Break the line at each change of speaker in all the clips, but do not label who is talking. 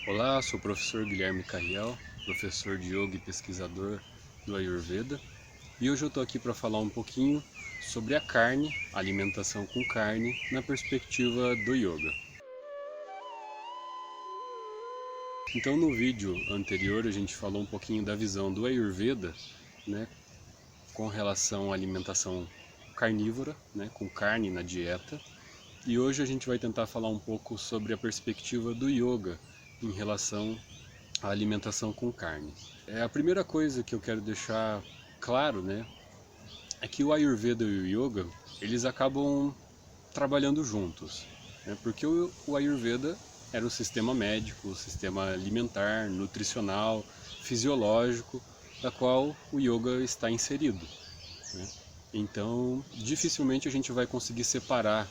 Olá, sou o professor Guilherme Carriel, professor de Yoga e pesquisador do Ayurveda, e hoje eu estou aqui para falar um pouquinho sobre a carne, a alimentação com carne, na perspectiva do Yoga. Então no vídeo anterior a gente falou um pouquinho da visão do Ayurveda, né, com relação à alimentação carnívora, né, com carne na dieta, e hoje a gente vai tentar falar um pouco sobre a perspectiva do Yoga em relação a alimentação com carne. A primeira coisa que eu quero deixar claro, né, é que o Ayurveda e o Yoga, eles acabam trabalhando juntos, né, porque o Ayurveda era o sistema médico, o sistema alimentar, nutricional, fisiológico, da qual o Yoga está inserido, né? Então, dificilmente a gente vai conseguir separar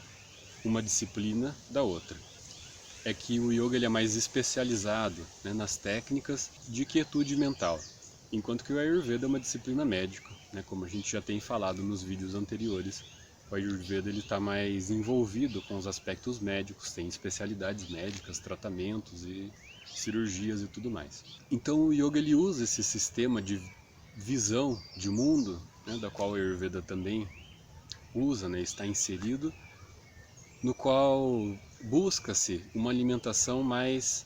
uma disciplina da outra. É que o yoga ele é mais especializado, né, nas técnicas de quietude mental, enquanto que o Ayurveda é uma disciplina médica, né, como a gente já tem falado nos vídeos anteriores. O Ayurveda está mais envolvido com os aspectos médicos, tem especialidades médicas, tratamentos e cirurgias e tudo mais. Então o yoga ele usa esse sistema de visão de mundo, né, da qual o Ayurveda também usa, né, está inserido, no qual busca-se uma alimentação mais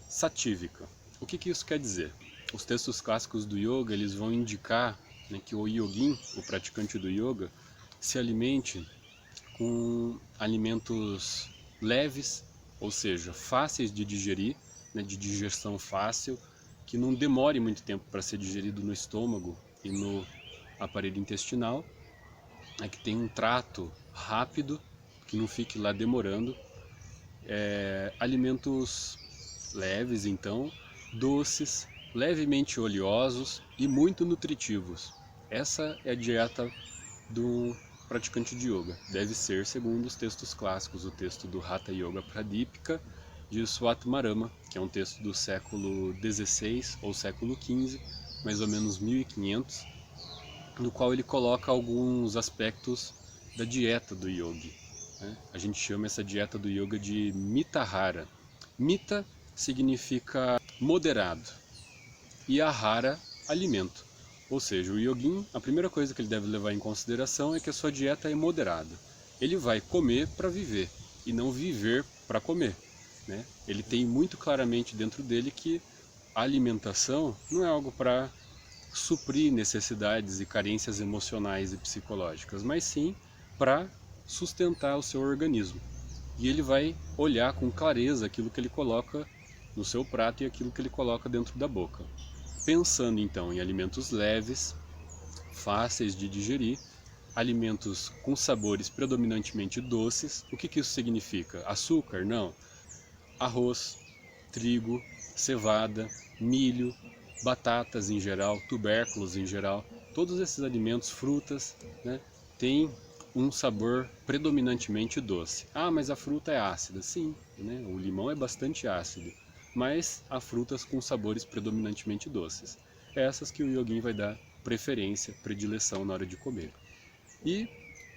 satívica. O que isso quer dizer? Os textos clássicos do yoga eles vão indicar, né, que o yogin, o praticante do yoga, se alimente com alimentos leves, ou seja, fáceis de digerir, né, de digestão fácil, que não demore muito tempo para ser digerido no estômago e no aparelho intestinal, né, que tem um trato rápido, que não fique lá demorando. Alimentos leves, então, doces, levemente oleosos e muito nutritivos. Essa é a dieta do praticante de yoga. Deve ser, segundo os textos clássicos, o texto do Hatha Yoga Pradipika de Swatmarama, que é um texto do século XVI ou século XV, mais ou menos 1500, no qual ele coloca alguns aspectos da dieta do yogi, né? A gente chama essa dieta do yoga de mitahara. Mita significa moderado e ahara, alimento. Ou seja, o yogin, a primeira coisa que ele deve levar em consideração é que a sua dieta é moderada. Ele vai comer para viver e não viver para comer, né? Ele tem muito claramente dentro dele que a alimentação não é algo para suprir necessidades e carências emocionais e psicológicas, mas sim para sustentar o seu organismo. E ele vai olhar com clareza aquilo que ele coloca no seu prato e aquilo que ele coloca dentro da boca. Pensando então em alimentos leves, fáceis de digerir, alimentos com sabores predominantemente doces. O que isso significa? Açúcar? Não. Arroz, trigo, cevada, milho, batatas em geral, tubérculos em geral, todos esses alimentos, frutas, né, têm um sabor predominantemente doce. Ah, mas a fruta é ácida. Sim, né, o limão é bastante ácido, mas há frutas com sabores predominantemente doces. Essas que o yogin vai dar preferência, predileção na hora de comer. E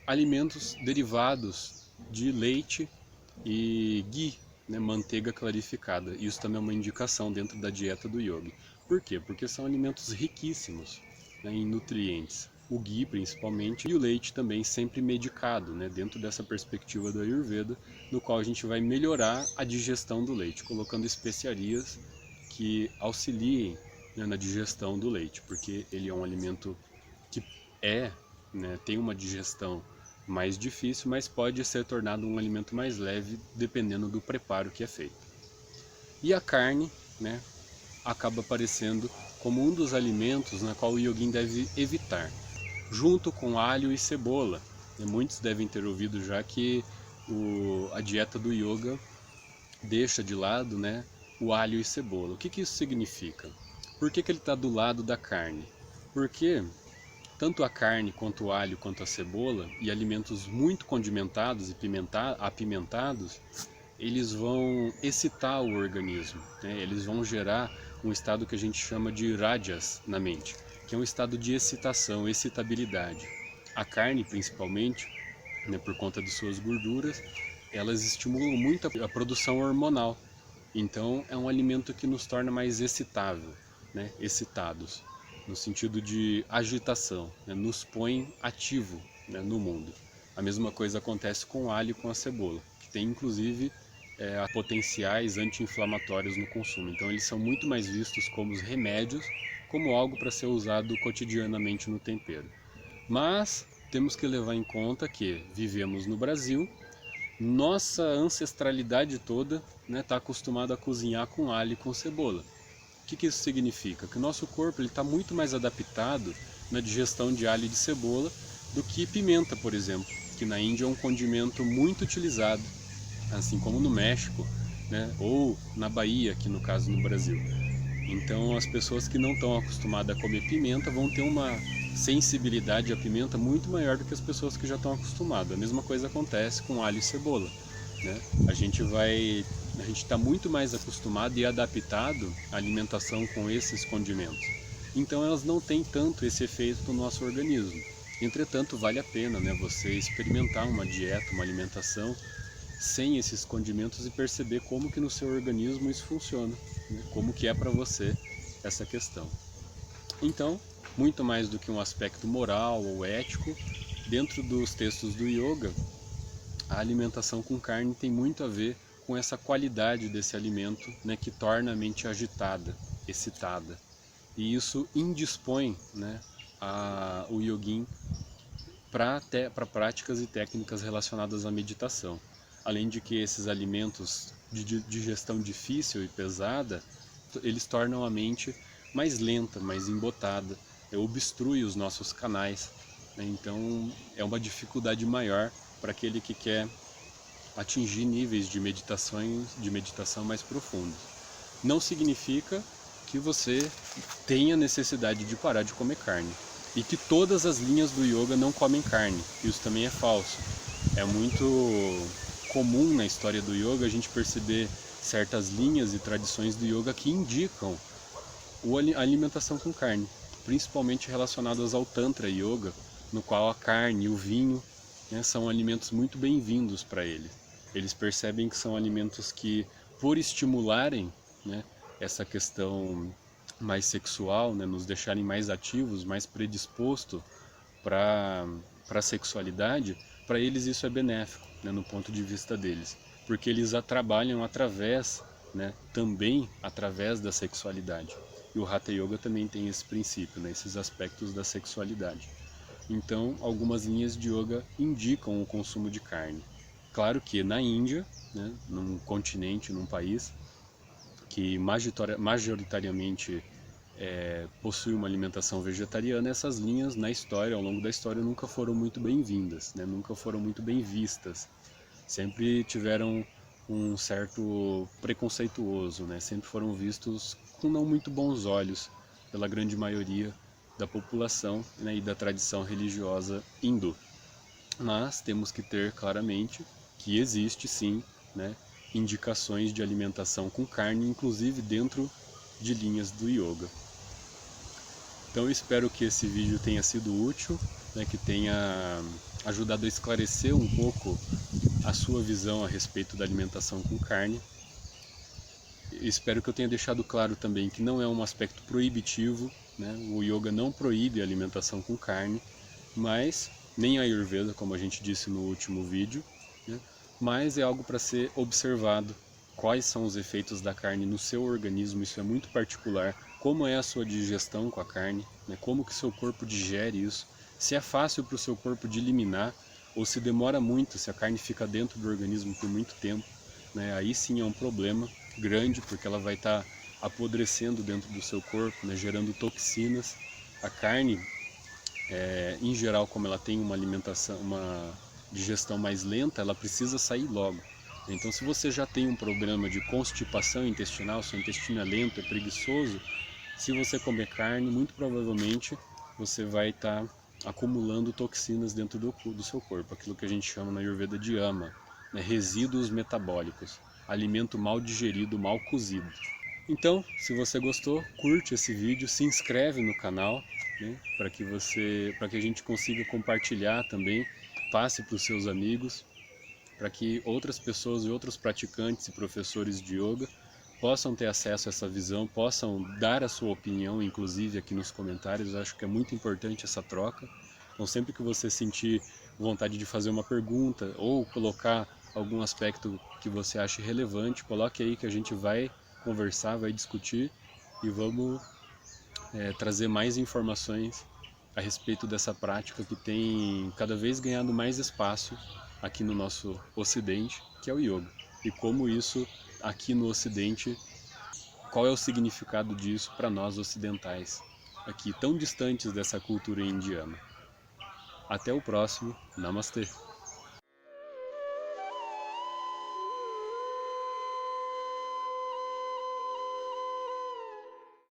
alimentos derivados de leite e ghee, né, manteiga clarificada. Isso também é uma indicação dentro da dieta do yogi. Por quê? Porque são alimentos riquíssimos, né, em nutrientes. O ghee principalmente e o leite também sempre medicado, né, dentro dessa perspectiva do Ayurveda, no qual a gente vai melhorar a digestão do leite, colocando especiarias que auxiliem, né, na digestão do leite, porque ele é um alimento que tem uma digestão mais difícil, mas pode ser tornado um alimento mais leve dependendo do preparo que é feito. E a carne, né, acaba aparecendo como um dos alimentos na qual o yogin deve evitar, junto com alho e cebola. Muitos devem ter ouvido já que a dieta do yoga deixa de lado, né, o alho e cebola. O que isso significa? Por que ele está do lado da carne? Porque tanto a carne, quanto o alho, quanto a cebola e alimentos muito condimentados e apimentados, eles vão excitar o organismo, né? Eles vão gerar um estado que a gente chama de rajas na mente, que é um estado de excitação, excitabilidade. A carne, principalmente, né, por conta de suas gorduras, elas estimulam muito a produção hormonal. Então é um alimento que nos torna mais excitável, né? Excitados, no sentido de agitação, né? Nos põe ativo, né? No mundo. A mesma coisa acontece com o alho e com a cebola, que tem inclusive potenciais anti-inflamatórios no consumo. Então eles são muito mais vistos como os remédios, como algo para ser usado cotidianamente no tempero. Mas temos que levar em conta que vivemos no Brasil, nossa ancestralidade toda está acostumada a cozinhar com alho e com cebola. O que isso significa? Que o nosso corpo está muito mais adaptado na digestão de alho e de cebola do que pimenta, por exemplo, que na Índia é um condimento muito utilizado, assim como no México, né? Ou na Bahia, aqui no caso no Brasil. Então as pessoas que não estão acostumadas a comer pimenta vão ter uma sensibilidade à pimenta muito maior do que as pessoas que já estão acostumadas. A mesma coisa acontece com alho e cebola, né? A gente está muito mais acostumado e adaptado à alimentação com esses condimentos. Então elas não têm tanto esse efeito no nosso organismo. Entretanto, vale a pena, né, você experimentar uma dieta, uma alimentação sem esses condimentos e perceber como que no seu organismo isso funciona, né? Como que é para você essa questão. Então, muito mais do que um aspecto moral ou ético, dentro dos textos do yoga, a alimentação com carne tem muito a ver com essa qualidade desse alimento, né, que torna a mente agitada, excitada. E isso indispõe, né, o yogin para práticas e técnicas relacionadas à meditação. Além de que esses alimentos de digestão difícil e pesada, eles tornam a mente mais lenta, mais embotada, obstrui os nossos canais, né? Então é uma dificuldade maior para aquele que quer atingir níveis de meditação mais profundos. Não significa que você tenha necessidade de parar de comer carne e que todas as linhas do yoga não comem carne. Isso também é falso. É muito comum na história do yoga a gente perceber certas linhas e tradições do yoga que indicam a alimentação com carne, principalmente relacionadas ao Tantra Yoga, no qual a carne e o vinho, né, são alimentos muito bem-vindos para eles. Eles percebem que são alimentos que, por estimularem, né, essa questão mais sexual, né, nos deixarem mais ativos, mais predispostos para a sexualidade, para eles isso é benéfico, né, no ponto de vista deles, porque eles trabalham através, né, também através da sexualidade. E o Hatha Yoga também tem esse princípio, né, esses aspectos da sexualidade. Então, algumas linhas de yoga indicam o consumo de carne. Claro que na Índia, né, num continente, num país que majoritariamente possui uma alimentação vegetariana, essas linhas na história, ao longo da história, nunca foram muito bem-vindas, né? Nunca foram muito bem vistas. Sempre tiveram um certo preconceituoso, né? Sempre foram vistos com não muito bons olhos pela grande maioria da população, né, e da tradição religiosa hindu. Mas temos que ter claramente que existe sim, né, indicações de alimentação com carne, inclusive dentro de linhas do yoga. Então eu espero que esse vídeo tenha sido útil, né, que tenha ajudado a esclarecer um pouco a sua visão a respeito da alimentação com carne. Espero que eu tenha deixado claro também que não é um aspecto proibitivo, né? O yoga não proíbe a alimentação com carne, mas nem a Ayurveda, como a gente disse no último vídeo, né? Mas é algo para ser observado. Quais são os efeitos da carne no seu organismo, isso é muito particular. Como é a sua digestão com a carne, né? Como que seu corpo digere isso, se é fácil para o seu corpo de eliminar, ou se demora muito, se a carne fica dentro do organismo por muito tempo, né? Aí sim é um problema grande, porque ela vai estar apodrecendo dentro do seu corpo, né? Gerando toxinas. A carne, em geral, como ela tem uma alimentação, uma digestão mais lenta, ela precisa sair logo. Então, se você já tem um problema de constipação intestinal, seu intestino é lento, é preguiçoso, se você comer carne, muito provavelmente você vai estar acumulando toxinas dentro do seu corpo, aquilo que a gente chama na Ayurveda de ama, né? Resíduos metabólicos, alimento mal digerido, mal cozido. Então, se você gostou, curte esse vídeo, se inscreve no canal, né, para que a gente consiga compartilhar também, passe para os seus amigos, para que outras pessoas e outros praticantes e professores de yoga possam ter acesso a essa visão, possam dar a sua opinião, inclusive aqui nos comentários. Eu acho que é muito importante essa troca. Então sempre que você sentir vontade de fazer uma pergunta ou colocar algum aspecto que você ache relevante, coloque aí que a gente vai conversar, vai discutir e vamos trazer mais informações a respeito dessa prática que tem cada vez ganhado mais espaço aqui no nosso Ocidente, que é o yoga. E como isso aqui no Ocidente, qual é o significado disso para nós ocidentais, aqui tão distantes dessa cultura indiana. Até o próximo. Namastê!